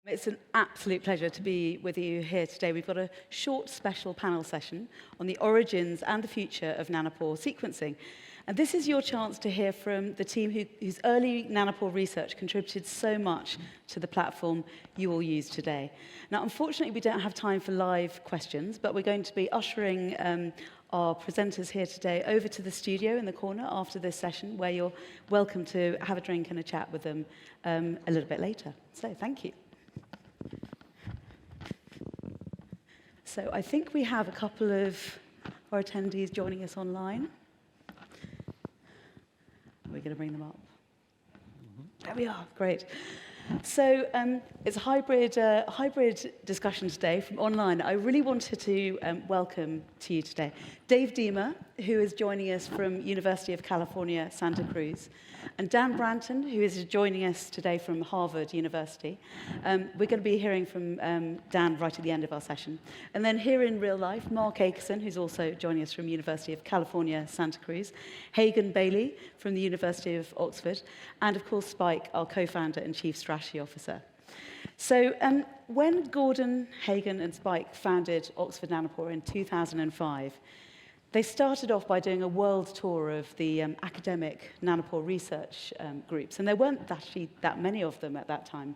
It's an absolute pleasure to be with you here today. We've got a short special panel session on the origins and the future of nanopore sequencing. And this is your chance to hear from the team whose early nanopore research contributed so much to the platform you all use today. Now, unfortunately, we don't have time for live questions, but we're going to be ushering our presenters here today over to the studio in the corner after this session, where you're welcome to have a drink and a chat with them a little bit later. So thank you. So I think we have a couple of our attendees joining us online. We're going to bring them up. There we are, great. So it's a hybrid discussion today from online. I really wanted to welcome to you today Dave Deemer, who is joining us from University of California, Santa Cruz, and Dan Branton, who is joining us today from Harvard University. We're going to be hearing from Dan right at the end of our session. And then here in real life, Mark Akerson, who's also joining us from University of California, Santa Cruz, Hagan Bailey from the University of Oxford, and of course Spike, our co-founder and chief strategy officer. So when Gordon, Hagan, and Spike founded Oxford Nanopore in 2005, they started off by doing a world tour of the academic nanopore research groups, and there weren't actually that many of them at that time.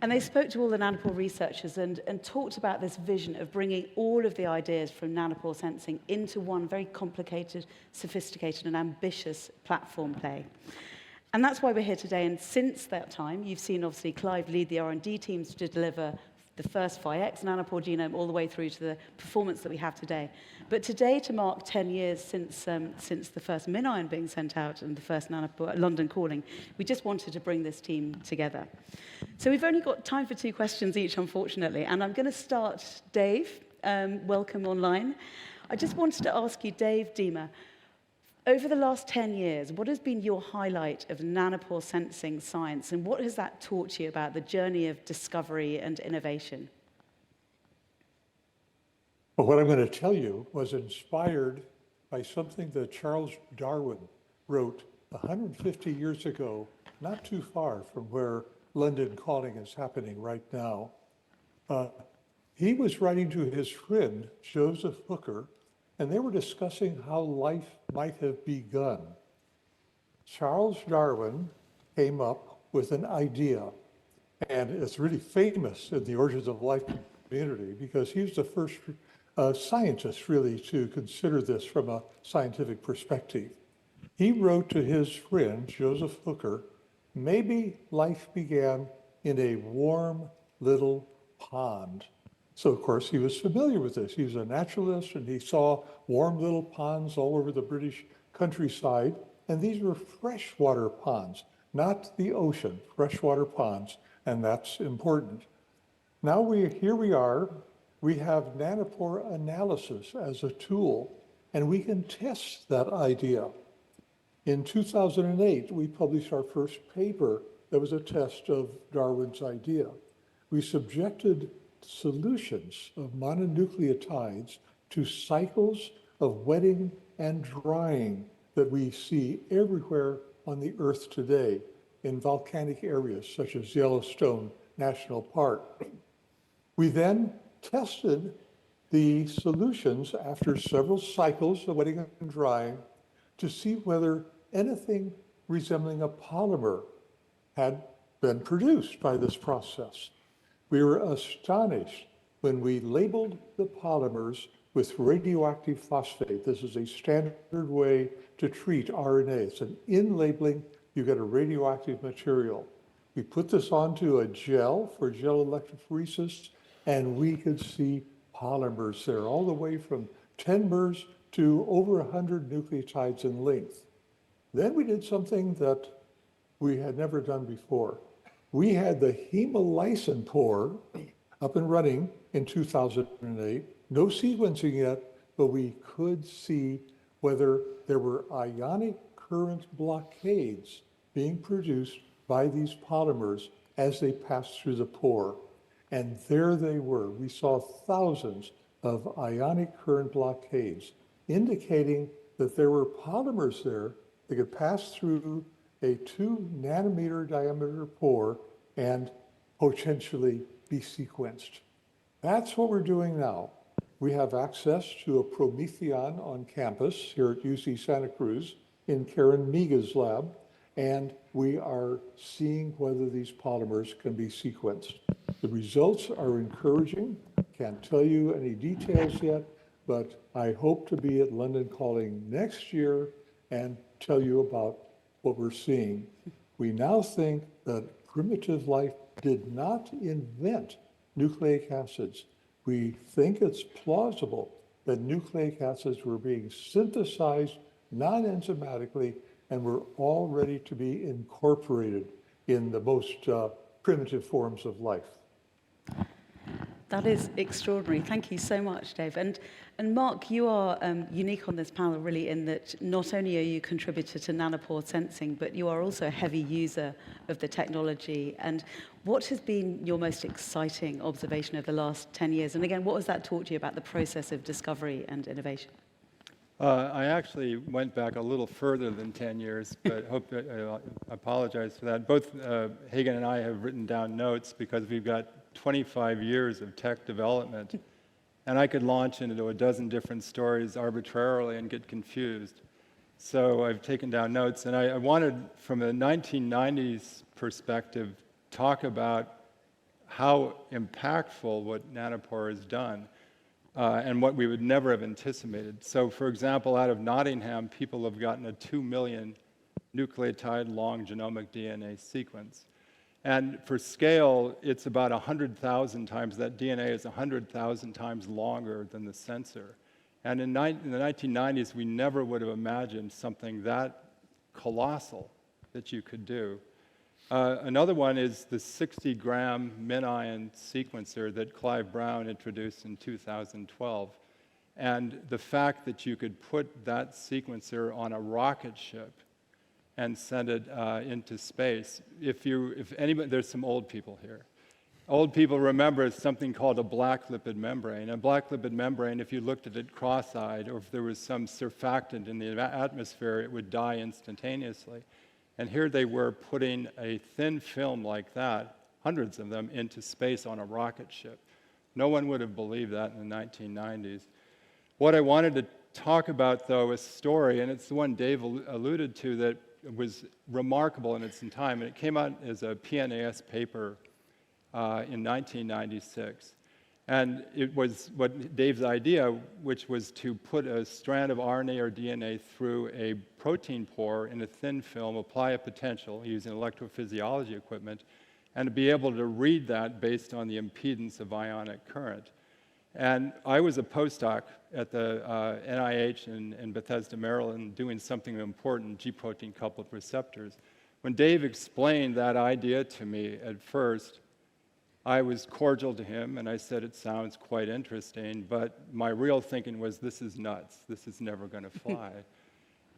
And they spoke to all the nanopore researchers and talked about this vision of bringing all of the ideas from nanopore sensing into one very complicated, sophisticated, and ambitious platform play. And that's why we're here today. And since that time, you've seen, obviously, Clive lead the R&D teams to deliver the first Phi-X nanopore genome all the way through to the performance that we have today. But today, to mark 10 years since the first MinION being sent out and the first nanopore London calling, we just wanted to bring this team together. So we've only got time for 2 questions each, unfortunately. And I'm going to start, Dave, welcome online. I just wanted to ask you, Dave Deemer, over the last 10 years, what has been your highlight of nanopore sensing science, and what has that taught you about the journey of discovery and innovation? Well, what I'm going to tell you was inspired by something that Charles Darwin wrote 150 years ago, not too far from where London calling is happening right now. He was writing to his friend, Joseph Hooker, and they were discussing how life might have begun. Charles Darwin came up with an idea, and it's really famous in the Origins of Life community because he was the first scientist really to consider this from a scientific perspective. He wrote to his friend, Joseph Hooker, maybe life began in a warm little pond. So, of course, he was familiar with this. He was a naturalist, and he saw warm little ponds all over the British countryside. And these were freshwater ponds, not the ocean, freshwater ponds, and that's important. Now here we are. We have nanopore analysis as a tool, and we can test that idea. In 2008, we published our first paper that was a test of Darwin's idea. We subjected solutions of mononucleotides to cycles of wetting and drying that we see everywhere on the Earth today in volcanic areas such as Yellowstone National Park. We then tested the solutions after several cycles of wetting and drying to see whether anything resembling a polymer had been produced by this process. We were astonished when we labeled the polymers with radioactive phosphate. This is a standard way to treat RNA. It's an in-labeling, you get a radioactive material. We put this onto a gel for gel electrophoresis, and we could see polymers there, all the way from 10 mers to over 100 nucleotides in length. Then we did something that we had never done before. We had the hemolysin pore up and running in 2008, no sequencing yet, but we could see whether there were ionic current blockades being produced by these polymers as they passed through the pore. And there they were. We saw thousands of ionic current blockades, indicating that there were polymers there that could pass through a 2 nanometer diameter pore and potentially be sequenced. That's what we're doing now. We have access to a Prometheon on campus here at UC Santa Cruz in Karen Miga's lab, and we are seeing whether these polymers can be sequenced. The results are encouraging. Can't tell you any details yet, but I hope to be at London Calling next year and tell you about what we're seeing. We now think that primitive life did not invent nucleic acids. We think it's plausible that nucleic acids were being synthesized non-enzymatically and were all ready to be incorporated in the most primitive forms of life. That is extraordinary. Thank you so much, Dave. And Mark, you are unique on this panel, really, in that not only are you contributor to Nanopore sensing, but you are also a heavy user of the technology. And what has been your most exciting observation of the last 10 years? And again, what has that taught you about the process of discovery and innovation? I actually went back a little further than 10 years, but I apologize for that. Both Hagen and I have written down notes because we've got 25 years of tech development, and I could launch into a dozen different stories arbitrarily and get confused. So I've taken down notes, and I wanted, from a 1990s perspective, talk about how impactful what Nanopore has done. And what we would never have anticipated. So, for example, out of Nottingham, people have gotten a 2 million nucleotide long genomic DNA sequence. And for scale, it's about 100,000 times, that DNA is 100,000 times longer than the sensor. And in the 1990s, we never would have imagined something that colossal that you could do. Another one is the 60-gram MinION sequencer that Clive Brown introduced in 2012. And the fact that you could put that sequencer on a rocket ship and send it into space. If anybody, there's some old people here. Old people remember something called a black lipid membrane. A black lipid membrane, if you looked at it cross-eyed, or if there was some surfactant in the atmosphere, it would die instantaneously. And here they were putting a thin film like that, hundreds of them, into space on a rocket ship. No one would have believed that in the 1990s. What I wanted to talk about, though, is a story, and it's the one Dave alluded to that was remarkable in its time, and it came out as a PNAS paper in 1996. And it was what Dave's idea, which was to put a strand of RNA or DNA through a protein pore in a thin film, apply a potential using electrophysiology equipment, and to be able to read that based on the impedance of ionic current. And I was a postdoc at the NIH in Bethesda, Maryland, doing something important, G-protein coupled receptors. When Dave explained that idea to me at first, I was cordial to him, and I said, it sounds quite interesting, but my real thinking was, this is nuts. This is never going to fly.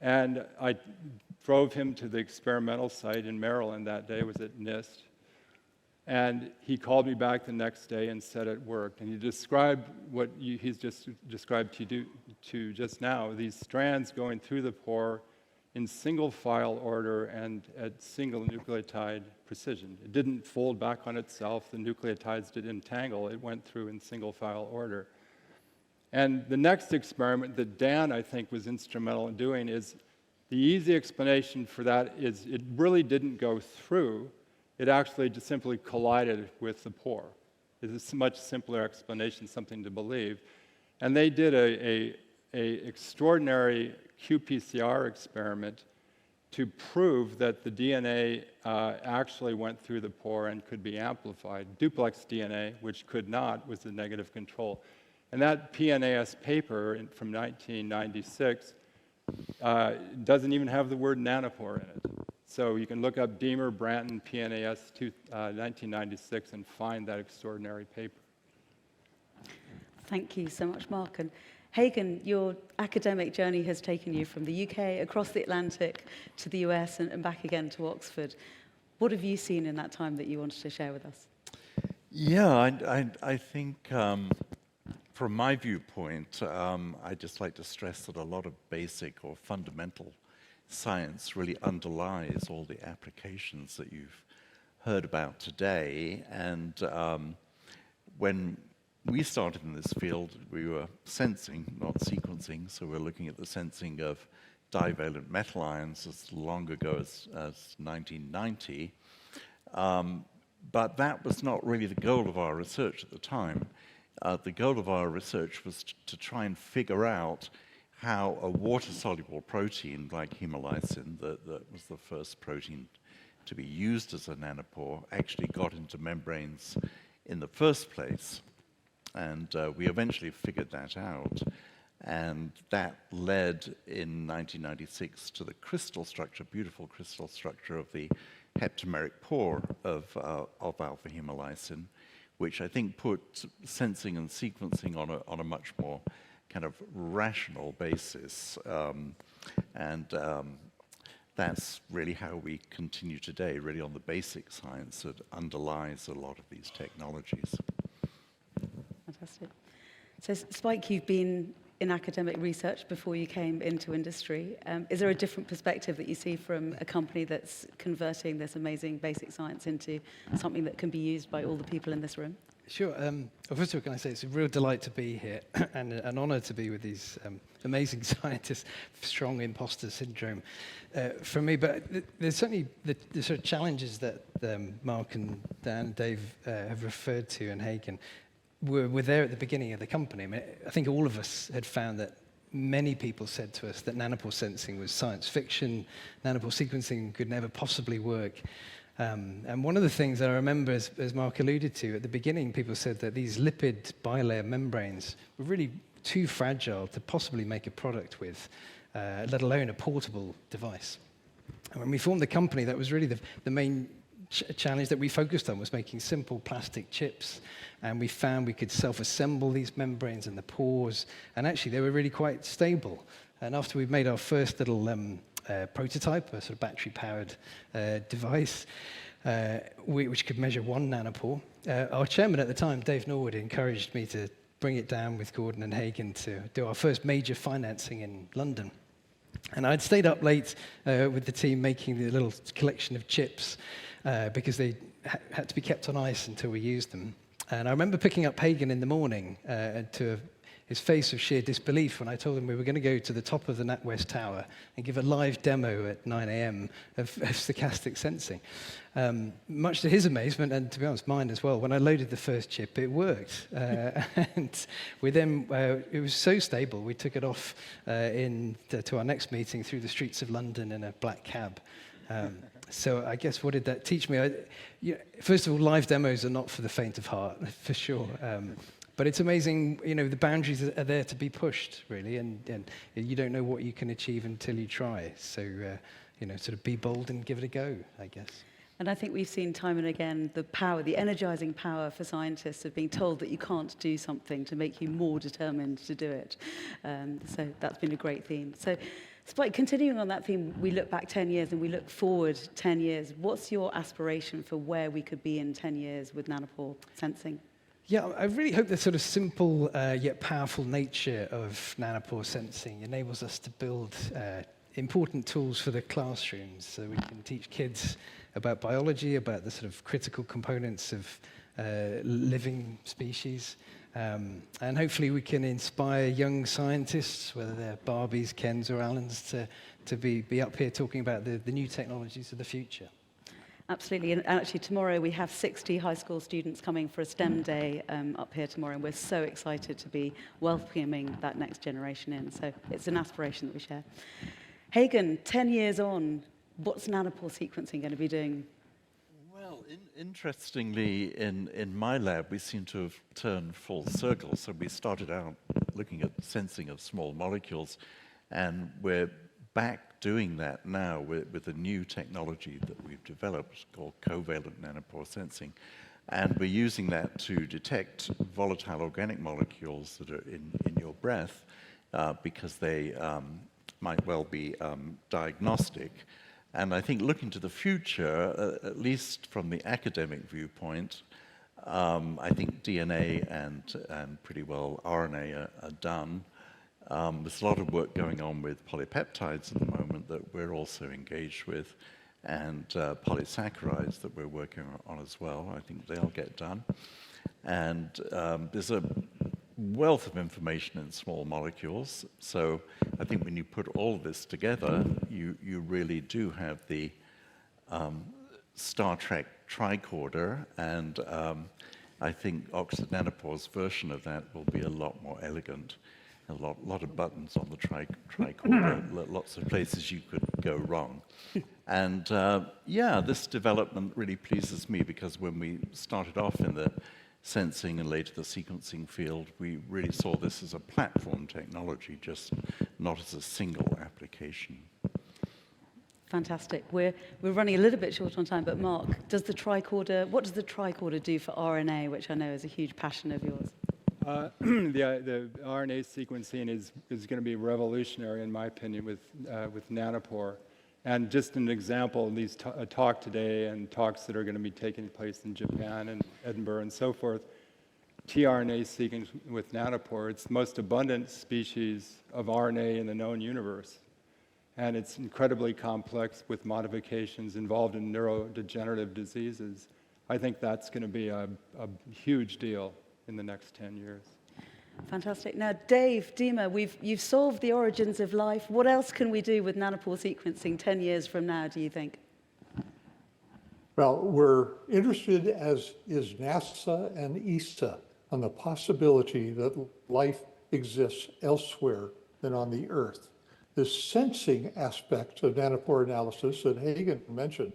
And I drove him to the experimental site in Maryland that day. It was at NIST. And he called me back the next day and said it worked. And he described what he's just described to you just now, these strands going through the pore in single file order and at single nucleotide precision. It didn't fold back on itself. The nucleotides didn't entangle. It went through in single file order. And the next experiment that Dan, I think, was instrumental in doing is the easy explanation for that is it really didn't go through. It actually just simply collided with the pore. It's a much simpler explanation, something to believe. And they did a extraordinary qPCR experiment to prove that the DNA actually went through the pore and could be amplified. Duplex DNA, which could not, was the negative control. And that PNAS paper from 1996 doesn't even have the word nanopore in it. So you can look up Deemer, Branton, PNAS 1996 and find that extraordinary paper. Thank you so much, Mark. And Hagen, your academic journey has taken you from the UK, across the Atlantic, to the US, and back again to Oxford. What have you seen in that time that you wanted to share with us? Yeah, I think from my viewpoint, I'd just like to stress that a lot of basic or fundamental science really underlies all the applications that you've heard about today. And when we started in this field, we were sensing, not sequencing, so we're looking at the sensing of divalent metal ions as long ago as 1990. But that was not really the goal of our research at the time. The goal of our research was to try and figure out how a water-soluble protein like hemolysin, that was the first protein to be used as a nanopore, actually got into membranes in the first place. And we eventually figured that out. And that led in 1996 to the crystal structure, beautiful crystal structure of the heptameric pore of alpha hemolysin, which I think put sensing and sequencing on a much more kind of rational basis. That's really how we continue today, really on the basic science that underlies a lot of these technologies. Fantastic. So, Spike, you've been in academic research before you came into industry. Is there a different perspective that you see from a company that's converting this amazing basic science into something that can be used by all the people in this room? Sure. Well, first of all, can I say it's a real delight to be here and an honor to be with these amazing scientists. Strong imposter syndrome for me. But there's certainly the sort of challenges that Mark and Dan and Dave have referred to, and Hagen were there at the beginning of the company. I mean, I think all of us had found that many people said to us that nanopore sensing was science fiction, nanopore sequencing could never possibly work. And one of the things that I remember, as Mark alluded to, at the beginning, people said that these lipid bilayer membranes were really too fragile to possibly make a product with, let alone a portable device. And when we formed the company, that was really the main challenge that we focused on, was making simple plastic chips. And we found we could self-assemble these membranes and the pores, and actually they were really quite stable. And after we made our first little prototype, a sort of battery-powered device, which could measure 1 nanopore. Our chairman at the time, Dave Norwood, encouraged me to bring it down with Gordon and Hagen to do our first major financing in London. And I'd stayed up late with the team making the little collection of chips because they had to be kept on ice until we used them. And I remember picking up Hagen in the morning to his face of sheer disbelief when I told him we were going to go to the top of the NatWest Tower and give a live demo at 9 a.m. of stochastic sensing. Much to his amazement, and to be honest, mine as well, when I loaded the first chip, it worked. And we then, it was so stable, we took it off to our next meeting through the streets of London in a black cab. So I guess what did that teach me? First of all, live demos are not for the faint of heart, for sure. But it's amazing, the boundaries are there to be pushed, really, and you don't know what you can achieve until you try. So, sort of be bold and give it a go, I guess. And I think we've seen time and again the power, the energizing power for scientists of being told that you can't do something to make you more determined to do it. So that's been a great theme. So, Spike, continuing on that theme, we look back 10 years and we look forward 10 years. What's your aspiration for where we could be in 10 years with nanopore sensing? Yeah, I really hope the sort of simple yet powerful nature of nanopore sensing enables us to build important tools for the classrooms so we can teach kids about biology, about the sort of critical components of living species. And hopefully we can inspire young scientists, whether they're Barbies, Kens or Allens, to be up here talking about the new technologies of the future. Absolutely, and actually tomorrow we have 60 high school students coming for a STEM day up here tomorrow, and we're so excited to be welcoming that next generation in. So it's an aspiration that we share. Hagen, 10 years on, what's nanopore sequencing going to be doing? Well, interestingly, in my lab, we seem to have turned full circle. So we started out looking at sensing of small molecules, and we're back doing that now with a new technology that we've developed called covalent nanopore sensing. And we're using that to detect volatile organic molecules that are in your breath because they might well be diagnostic. And I think looking to the future, at least from the academic viewpoint, I think DNA and pretty well RNA are done. There's a lot of work going on with polypeptides at the moment that we're also engaged with. and polysaccharides that we're working on as well. I think they'll get done. And there's a wealth of information in small molecules. So I think when you put all of this together, you really do have the Star Trek tricorder, and I think Oxford Nanopore's version of that will be a lot more elegant. A lot of buttons on the tricorder, lots of places you could go wrong. And yeah, this development really pleases me, because when we started off in the sensing and later the sequencing field, we really saw this as a platform technology, just not as a single application. Fantastic. We're running a little bit short on time, but Mark, what does the tricorder do for RNA, which I know is a huge passion of yours? The RNA sequencing is going to be revolutionary, in my opinion, with Nanopore. And just an example, these talk today and talks that are going to be taking place in Japan and Edinburgh and so forth, tRNA sequencing with Nanopore, it's the most abundant species of RNA in the known universe. And it's incredibly complex with modifications involved in neurodegenerative diseases. I think that's going to be a huge deal in the next 10 years. Fantastic. Now, Dave, Dima, you've solved the origins of life. What else can we do with nanopore sequencing 10 years from now, do you think? Well, we're interested, as is NASA and ESA, on the possibility that life exists elsewhere than on the Earth. The sensing aspect of nanopore analysis that Hagen mentioned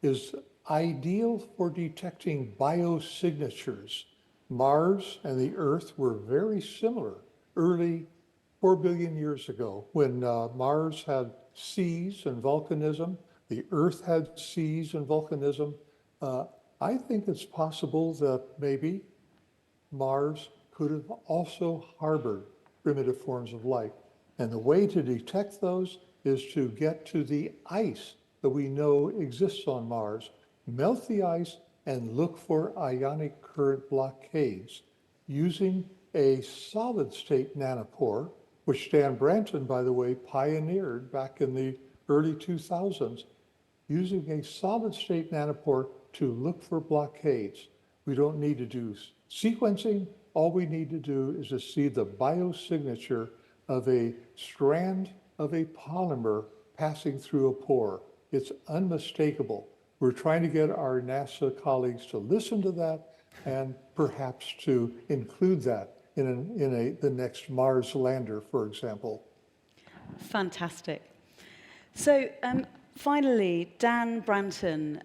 is ideal for detecting biosignatures. Mars and the Earth were very similar early 4 billion years ago, when Mars had seas and volcanism. The Earth had seas and volcanism. I think it's possible that maybe Mars could have also harbored primitive forms of life. And the way to detect those is to get to the ice that we know exists on Mars, melt the ice, and look for ionic current blockades using a solid-state nanopore, which Dan Branton, by the way, pioneered back in the early 2000s, using a solid-state nanopore to look for blockades. We don't need to do sequencing. All we need to do is to see the biosignature of a strand of a polymer passing through a pore. It's unmistakable. We're trying to get our NASA colleagues to listen to that and perhaps to include that in the next Mars lander, for example. Fantastic. So finally, Dan Branton,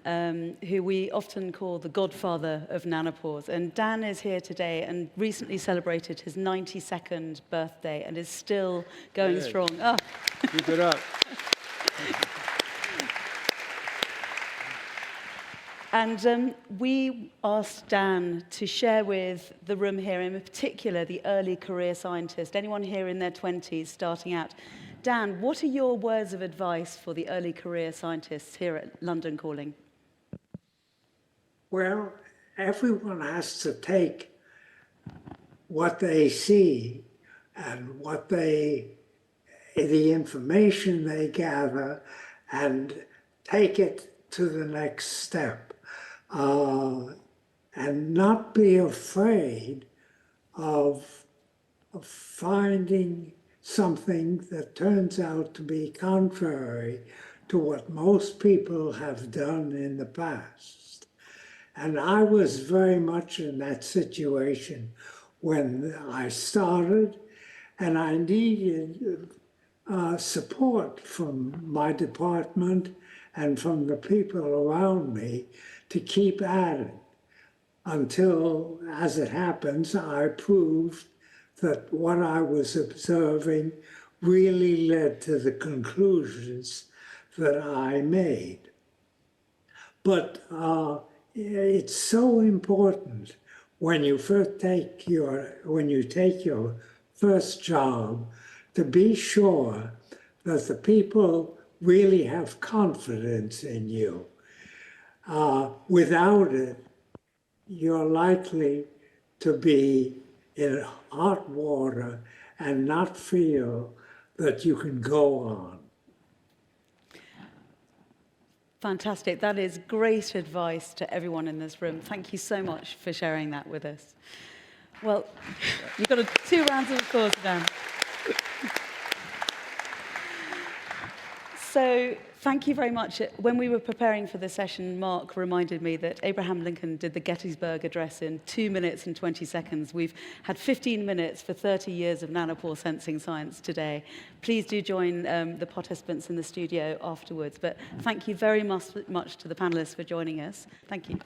who we often call the godfather of nanopores. And Dan is here today and recently celebrated his 92nd birthday and is still going strong. Oh. Keep it up. And we asked Dan to share with the room here, in particular the early career scientist, anyone here in their 20s starting out. Dan, what are your words of advice for the early career scientists here at London Calling? Well, everyone has to take what they see and the information they gather and take it to the next step. And not be afraid of finding something that turns out to be contrary to what most people have done in the past. And I was very much in that situation when I started, and I needed support from my department and from the people around me to keep at it until, as it happens, I proved that what I was observing really led to the conclusions that I made. But it's so important when you take your first job to be sure that the people really have confidence in you. Without it, you're likely to be in hot water and not feel that you can go on. Fantastic. That is great advice to everyone in this room. Thank you so much for sharing that with us. Well, you've got 2 rounds of applause, Dan. So thank you very much. When we were preparing for this session, Mark reminded me that Abraham Lincoln did the Gettysburg Address in 2 minutes and 20 seconds. We've had 15 minutes for 30 years of nanopore sensing science today. Please do join the participants in the studio afterwards. But thank you very much to the panelists for joining us. Thank you.